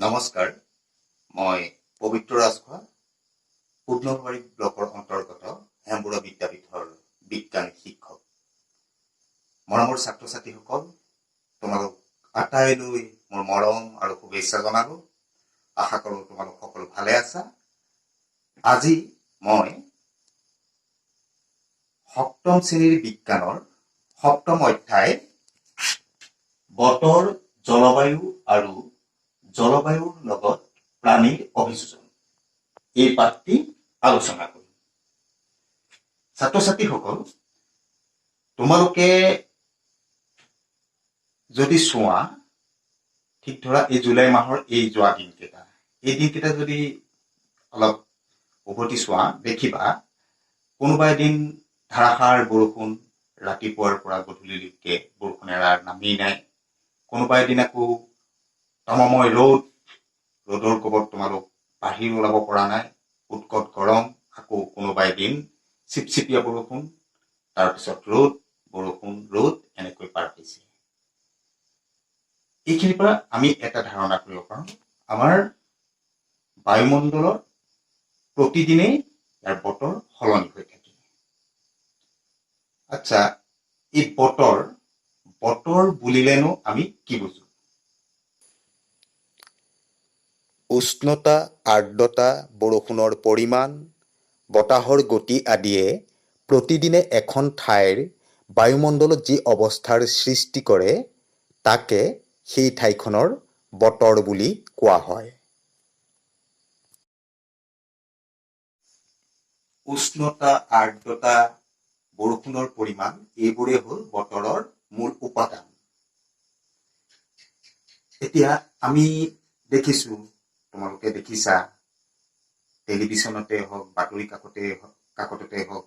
নমস্কাৰ, মই পবিত্ৰ ৰাজখোৱা, পূৰ্ণবাৰী ব্লকৰ অন্তৰ্গত হেমবুঢ়া বিদ্যাপীঠৰ বিজ্ঞান শিক্ষক। মৰমৰ ছাত্ৰ ছাত্ৰীসকল, তোমালোক আটাইলৈ মোৰ মৰম আৰু শুভেচ্ছা জনালো। আশা কৰোঁ তোমালোক সকলো ভালে আছা। আজি মই সপ্তম শ্ৰেণীৰ বিজ্ঞানৰ সপ্তম অধ্যায় বতৰ, জলবায়ু আৰু জলবায়ুৰ লগত প্ৰাণীৰ অভিযোজন এই পাঠটি আলোচনা কৰিম। ছাত্ৰ ছাত্ৰীসকল, তোমালোকে যদি চোৱা, ঠিক ধৰা এই জুলাই মাহৰ এই যোৱা দিনকেইটা যদি অলপ উভতি চোৱা, দেখিবা কোনোবা এদিন ধাৰাসাৰ বৰষুণ, ৰাতিপুৱাৰ পৰা গধূলিলৈকে বৰষুণ এৰাৰ নামেই নাই। কোনোবা এদিন আকৌ তমময় ৰ'দৰ কোবত তোমালোক বাহিৰ ওলাব পৰা নাই, উৎকট গৰম। আকৌ কোনোবা এদিন চিপচিপীয়া বৰষুণ, তাৰপিছত ৰ'দ, বৰষুণ, ৰ'দ, এনেকৈ পাৰ হৈছে। এইখিনিৰ পৰা আমি এটা ধাৰণা কৰিব পাৰোঁ, আমাৰ বায়ুমণ্ডলৰ প্ৰতিদিনেই ইয়াৰ বতৰ সলনি হৈ থাকে। আচ্ছা, এই বতৰ বুলিলেনো আমি কি বুজো? উষ্ণতা, আৰ্দ্ৰতা, বৰষুণৰ পৰিমাণ, বতাহৰ গতি আদিয়ে প্ৰতিদিনে এখন ঠাইৰ বায়ুমণ্ডলত যি অৱস্থাৰ সৃষ্টি কৰে, তাকে সেই ঠাইখনৰ বতৰ বুলি কোৱা হয়। উষ্ণতা, আৰ্দ্ৰতা, বৰষুণৰ পৰিমাণ, এইবোৰেই হ'ল বতৰৰ মূল উপাদান। এতিয়া আমি দেখিছো, তোমালোকে দেখিছা, টেলিভিশ্যনতে হওক, বাতৰি কাকততে হওক,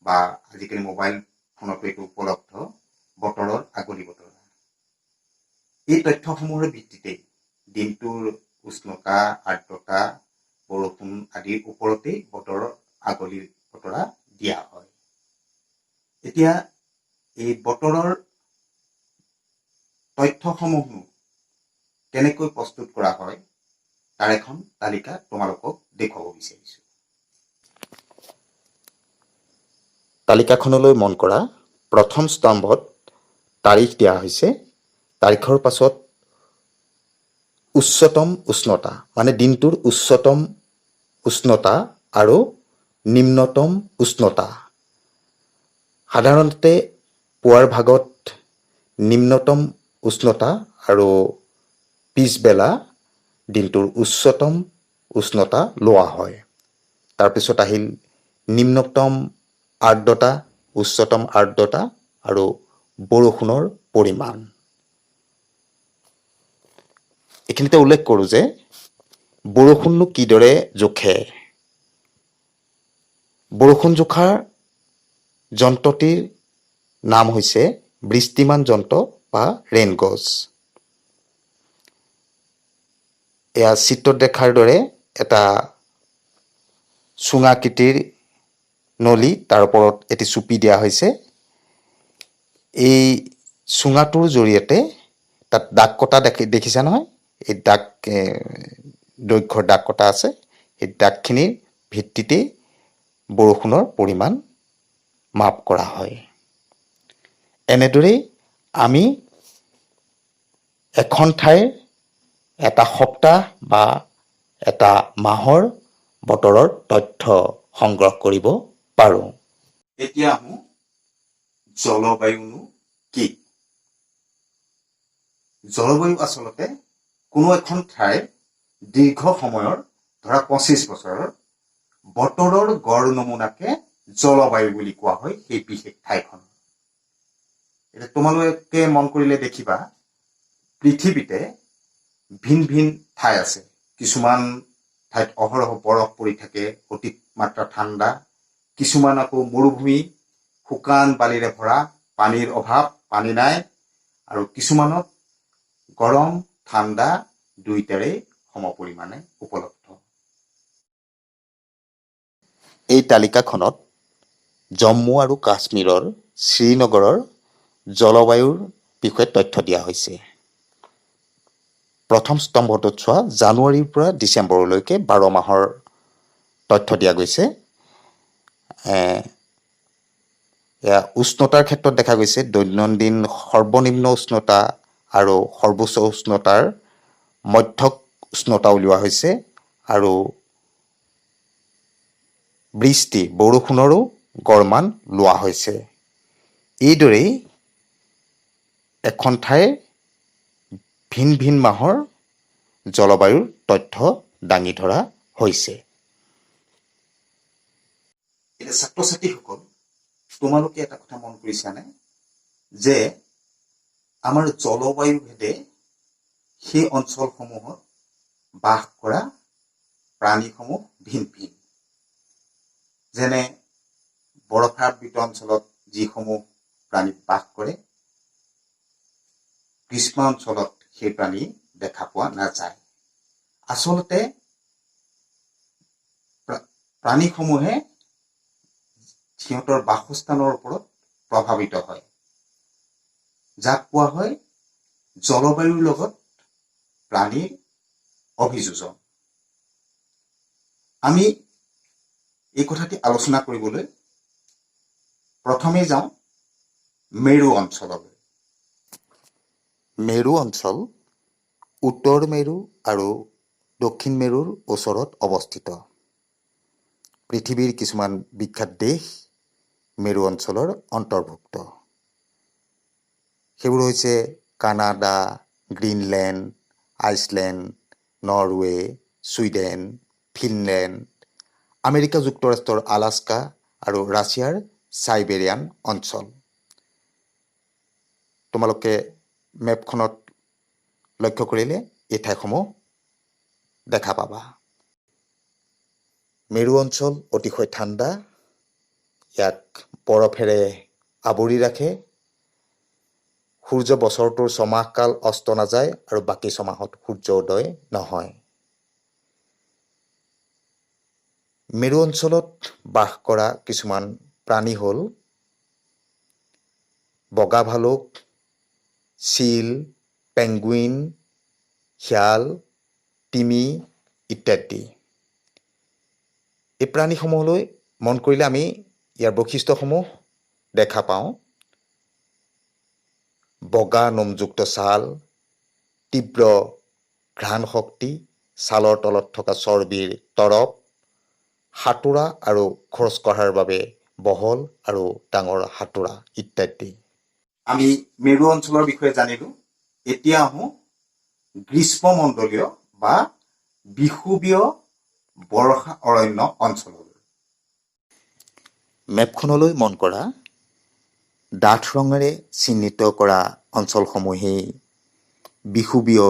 বা আজিকালি মোবাইল ফোনতো এইটো উপলব্ধ, বতৰৰ আগলি বতৰা। এই তথ্যসমূহৰ ভিত্তিতেই দিনটোৰ উষ্ণতা, আৰ্দ্ৰতা, বৰষুণ আদিৰ ওপৰতেই বতৰৰ আগলি বতৰা দিয়া হয়। এতিয়া এই বতৰৰ তথ্যসমূহ কেনেকৈ প্ৰস্তুত কৰা হয়, তাৰ এখন তালিকা তোমালোকক দেখুৱাব বিচাৰিছোঁ। তালিকাখনলৈ মন কৰা, প্ৰথম স্তম্ভত তাৰিখ দিয়া হৈছে। তাৰিখৰ পাছত উচ্চতম উষ্ণতা, মানে দিনটোৰ উচ্চতম উষ্ণতা আৰু নিম্নতম উষ্ণতা। সাধাৰণতে পুৱাৰ ভাগত নিম্নতম উষ্ণতা আৰু পিছবেলা দিনটোৰ উচ্চতম উষ্ণতা লোৱা হয়। তাৰপিছত আহিল নিম্নতম আৰ্দ্ৰতা, উচ্চতম আৰ্দ্ৰতা আৰু বৰষুণৰ পৰিমাণ। এইখিনিতে উল্লেখ কৰোঁ যে বৰষুণনো কিদৰে জোখে। বৰষুণ জোখাৰ যন্ত্ৰটিৰ নাম হৈছে বৃষ্টিমান যন্ত্ৰ বা ৰেইনগজ। এয়া চিত্ৰত দেখাৰ দৰে এটা চুঙাকৃতিৰ নলী, তাৰ ওপৰত এটি চুপি দিয়া হৈছে। এই চুঙাটোৰ জৰিয়তে তাত দাগ কটা দেখিছা নহয়, এই দৈৰ্ঘ্যৰ দাগ কটা আছে। সেই দাগখিনিৰ ভিত্তিতেই বৰষুণৰ পৰিমাণ মাপ কৰা হয়। এনেদৰেই আমি এখন ঠাইৰ এটা সপ্তাহ বা এটা মাহৰ বতৰৰ তথ্য সংগ্ৰহ কৰিব পাৰোঁ। এতিয়া আহোঁ, জলবায়ুনো কি? জলবায়ু আচলতে কোনো এখন ঠাইৰ দীৰ্ঘ সময়ৰ, ধৰা 25 বছৰৰ বতৰৰ গড় নমুনাকে জলবায়ু বুলি কোৱা হয় সেই বিশেষ ঠাইখন। এতিয়া তোমালোকে মন কৰিলে দেখিবা, পৃথিৱীতে ভিন ভিন ঠাই আছে। কিছুমান ঠাইত অহৰহ বৰফ পৰি থাকে, অতি মাত্ৰা ঠাণ্ডা। কিছুমান আকৌ মৰুভূমি, শুকান বালিৰে ভৰা, পানীৰ অভাৱ, পানী নাই। আৰু কিছুমানত গৰম, ঠাণ্ডা দুইটাৰে সমপৰিমাণে উপলব্ধ। এই তালিকাখনত জম্মু আৰু কাশ্মীৰৰ শ্ৰীনগৰৰ জলবায়ুৰ বিষয়ে তথ্য দিয়া হৈছে। প্ৰথম স্তম্ভটোত চোৱা জানুৱাৰীৰ পৰা ডিচেম্বৰলৈকে 12 মাহৰ তথ্য দিয়া গৈছে। এয়া উষ্ণতাৰ ক্ষেত্ৰত দেখা গৈছে দৈনন্দিন সৰ্বনিম্ন উষ্ণতা আৰু সৰ্বোচ্চ উষ্ণতাৰ মধ্যক উষ্ণতা উলিওৱা হৈছে আৰু বৰষুণৰো গড়মান লোৱা হৈছে। এইদৰেই এখন ঠাইৰ ভিন ভিন মাহৰ জলবায়ুৰ তথ্য দাঙি ধৰা হৈছে। এতিয়া ছাত্ৰ ছাত্ৰীসকল, তোমালোকে এটা কথা মন কৰিছানে যে আমাৰ জলবায়ু ভেদে সেই অঞ্চলসমূহত বাস কৰা প্ৰাণীসমূহ ভিন ভিন। যেনে বৰফাবৃত অঞ্চলত যিসমূহ প্ৰাণী বাস কৰে, গ্ৰীষ্ম অঞ্চলত সেই প্ৰাণী দেখা পোৱা নাযায়। আচলতে প্ৰাণীসমূহে সিহঁতৰ বাসস্থানৰ ওপৰত প্ৰভাৱিত হয়, যাক কোৱা হয় জলবায়ুৰ লগত প্ৰাণীৰ অভিযোজন। আমি এই কথাটি আলোচনা কৰিবলৈ প্ৰথমে যাওঁ মেৰু অঞ্চললৈ। মেৰু অঞ্চল উত্তৰ মেৰু আৰু দক্ষিণ মেৰুৰ ওচৰত অৱস্থিত। পৃথিৱীৰ কিছুমান বিখ্যাত দেশ মেৰু অঞ্চলৰ অন্তৰ্ভুক্ত। সেইবোৰ হৈছে Canada, Greenland, Iceland, Norway, Sweden, Finland, America যুক্তৰাষ্ট্ৰৰ আলাস্কা আৰু ৰাছিয়াৰ চাইবেৰিয়ান অঞ্চল। তোমালোকে মেপখনত লক্ষ্য কৰিলে এই ঠাইসমূহ দেখা পাবা। মেৰু অঞ্চল অতিশয় ঠাণ্ডা। ইয়াক বৰফেৰে আৱৰি ৰাখে। সূৰ্য বছৰটোৰ ছমাহকাল অস্ত নাযায় আৰু বাকী ছমাহত সূৰ্য উদয় নহয়। মেৰু অঞ্চলত বাস কৰা কিছুমান প্ৰাণী হ'ল বগা ভালুক, চিল, পেংগুইন, শিয়াল, তিমি ইত্যাদি। এই প্ৰাণীসমূহলৈ মন কৰিলে আমি ইয়াৰ বৈশিষ্ট্যসমূহ দেখা পাওঁ। বগা নোমযুক্ত ছাল, তীব্ৰ ঘ্ৰাণ শক্তি, ছালৰ তলত থকা চৰ্বিৰ তৰপ, সাঁতোৰা আৰু খোজ কঢ়াৰ বাবে বহল আৰু ডাঙৰ সাঁতোৰা ইত্যাদি। আমি মেৰু অঞ্চলৰ বিষয়ে জানিলোঁ। এতিয়া আহোঁ গ্ৰীষ্মমণ্ডলীয় বা বিষুৱীয় বৰ্ষা অৰণ্য অঞ্চললৈ। মেপখনলৈ মন কৰা ডাঠ ৰঙেৰে চিহ্নিত কৰা অঞ্চলসমূহেই বিষুৱীয়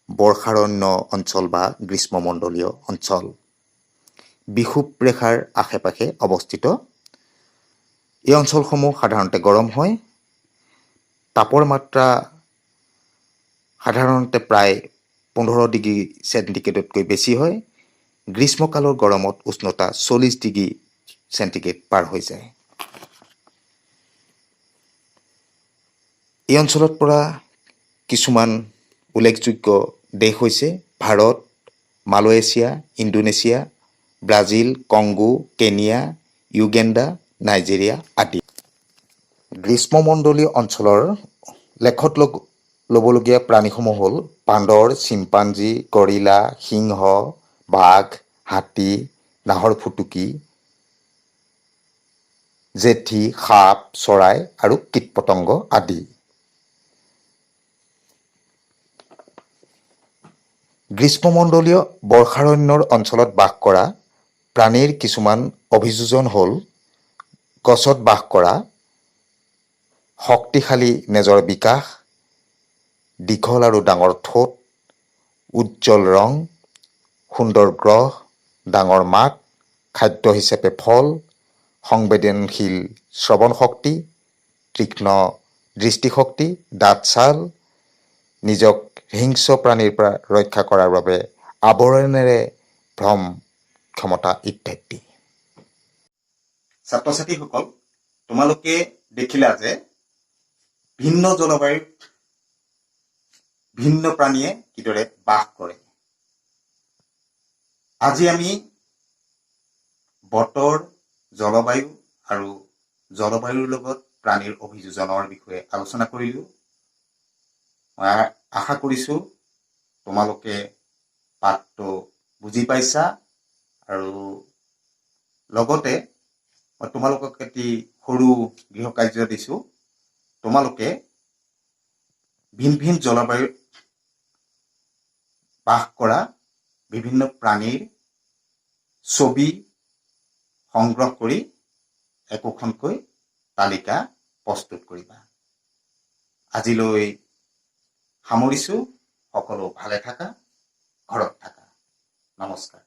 বৰ্ষাৰণ্য অঞ্চল বা গ্ৰীষ্মমণ্ডলীয় অঞ্চল। বিষুৱ ৰেখাৰ আশে পাশে অৱস্থিত। এই অঞ্চলসমূহ সাধাৰণতে গৰম হয়। তাপৰ মাত্ৰা সাধাৰণতে প্ৰায় 15 ডিগ্ৰী চেণ্টিগ্ৰেডতকৈ বেছি হয়। গ্ৰীষ্মকালৰ গৰমত উষ্ণতা 40 ডিগ্ৰী চেণ্টিগ্ৰেড পাৰ হৈ যায়। এই অঞ্চলত পৰা কিছুমান উল্লেখযোগ্য দেশ হৈছে Bharat, Malaysia, Indonesia, Brazil, Congo, Kenya, Uganda, Nigeria আদি। গ্ৰীষ্মমণ্ডলীয় অঞ্চলৰ লেখত ল'বলগীয়া প্ৰাণীসমূহ হ'ল বান্দৰ, চিম্পাঞ্জী, গৰিলা, সিংহ, বাঘ, হাতী, নাহৰ ফুটুকী, জেঠী, সাপ, চৰাই আৰু কীট-পতংগ আদি। গ্ৰীষ্মমণ্ডলীয় বৰ্ষাৰণ্যৰ অঞ্চলত বাস কৰা প্ৰাণীৰ কিছুমান অভিযোজন হ'ল গছত বাস কৰা, শক্তিশালী নেজৰ বিকাশ, দীঘল আৰু ডাঙৰ ঠোঁট, উজ্জ্বল ৰং, সুন্দৰ গ্ৰহ, ডাঙৰ মাত, খাদ্য হিচাপে ফল, সংবেদনশীল শ্ৰৱণ শক্তি, তীক্ষ্ণ দৃষ্টিশক্তি, ডাঠ ছাল, নিজক হিংস্ৰ প্ৰাণীৰ পৰা ৰক্ষা কৰাৰ বাবে আৱৰণেৰে ভ্ৰম ক্ষমতা ইত্যাদি। ছাত্ৰ ছাত্ৰীসকল, তোমালোকে দেখিলা যে ভিন্ন জলবায়ুত ভিন্ন প্ৰাণীয়ে কিদৰে বাস কৰে। আজি আমি বতৰ, জলবায়ু আৰু জলবায়ুৰ লগত প্ৰাণীৰ অভিযোজনৰ বিষয়ে আলোচনা কৰিলোঁ। মই আশা কৰিছোঁ তোমালোকে পাঠটো বুজি পাইছা আৰু লগতে মই তোমালোকক এটি সৰু গৃহকাৰ্য দিছোঁ। তোমালোকে ভিন ভিন জলবায়ুত বাস কৰা বিভিন্ন প্ৰাণীৰ ছবি সংগ্ৰহ কৰি একোখনকৈ তালিকা প্ৰস্তুত কৰিবা। আজিলৈ সামৰিছোঁ। সকলো ভালে থাকা, ঘৰত থাকা। নমস্কাৰ।